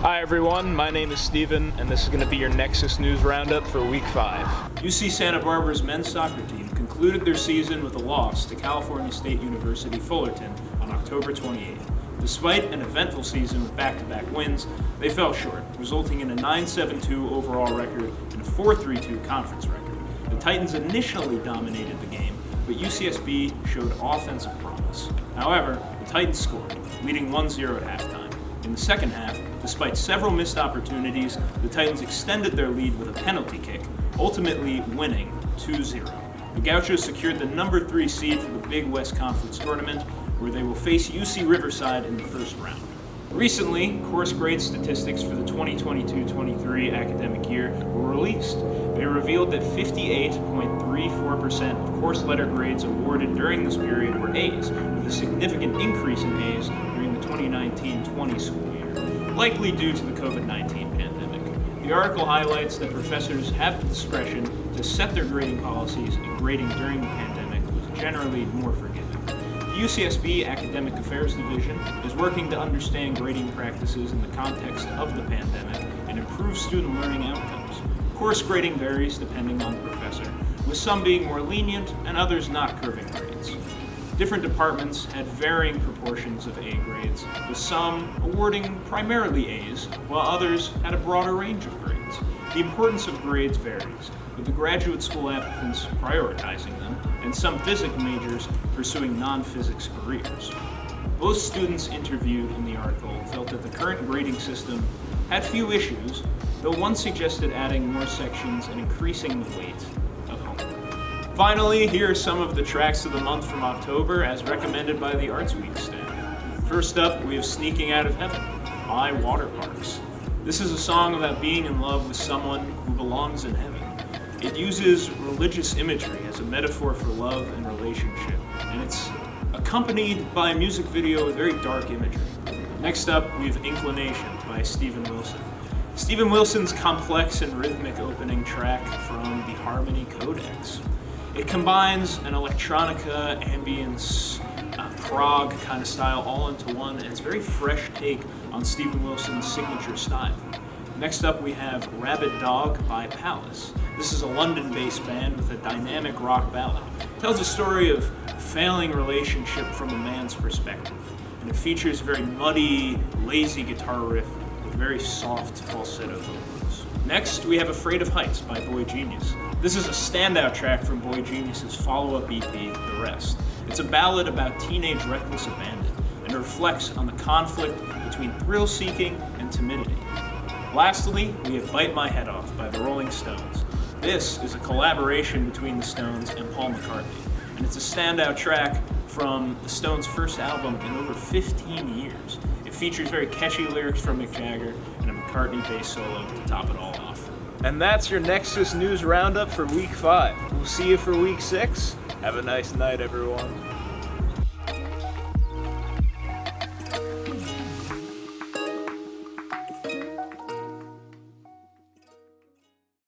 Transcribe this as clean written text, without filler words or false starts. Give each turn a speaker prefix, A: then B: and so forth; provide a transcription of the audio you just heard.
A: Hi everyone, my name is Steven, and this is going to be your Nexus News Roundup for Week 5.
B: UC Santa Barbara's men's soccer team concluded their season with a loss to California State University Fullerton on October 28th. Despite an eventful season with back-to-back wins, they fell short, resulting in a 9-7-2 overall record and a 4-3-2 conference record. The Titans initially dominated the game, but UCSB showed offensive promise. However, the Titans scored, leading 1-0 at halftime. In the second half, despite several missed opportunities, the Titans extended their lead with a penalty kick, ultimately winning 2-0. The Gauchos secured the number 3 seed for the Big West Conference tournament, where they will face UC Riverside in the first round. Recently, course grade statistics for the 2022-23 academic year were released. They revealed that 58.34% of course letter grades awarded during this period were A's, with a significant increase in A's during the 2019-20 school year, likely due to the COVID-19 pandemic. The article highlights that professors have the discretion to set their grading policies, and grading during the pandemic was generally more forgiving. The UCSB Academic Affairs Division is working to understand grading practices in the context of the pandemic and improve student learning outcomes. Course grading varies depending on the professor, with some being more lenient and others not curving grades. Different departments had varying proportions of A grades, with some awarding primarily A's, while others had a broader range of grades. The importance of grades varies, with the graduate school applicants prioritizing them, and some physics majors pursuing non-physics careers. Most students interviewed in the article felt that the current grading system had few issues, though one suggested adding more sections and increasing the weight of homework. Finally, here are some of the tracks of the month from October as recommended by the Arts Week staff. First up, we have Sneaking Out of Heaven by Waterparks. This is a song about being in love with someone who belongs in heaven. It uses religious imagery as a metaphor for love and relationship, and it's accompanied by a music video with very dark imagery. Next up, we have Inclination by Steven Wilson. Steven Wilson's complex and rhythmic opening track from the Harmony Codex. It combines an electronica, ambience, prog kind of style all into one, and it's a very fresh take on Steven Wilson's signature style. Next up, we have Rabid Dog by Palace. This is a London-based band with a dynamic rock ballad. It tells a story of failing relationship from a man's perspective, and it features a very muddy, lazy guitar riff with very soft falsetto vocals. Next, we have Afraid of Heights by Boy Genius. This is a standout track from Boy Genius's follow-up EP, The Rest. It's a ballad about teenage reckless abandon, and it reflects on the conflict between thrill-seeking and timidity. Lastly, we have Bite My Head Off by the Rolling Stones. This is a collaboration between the Stones and Paul McCartney, and it's a standout track from the Stones' first album in over 15 years. It features very catchy lyrics from Mick Jagger and a McCartney bass solo to top it all off.
A: And that's your Nexus News Roundup for Week 5. We'll see you for Week 6. Have a nice night, everyone.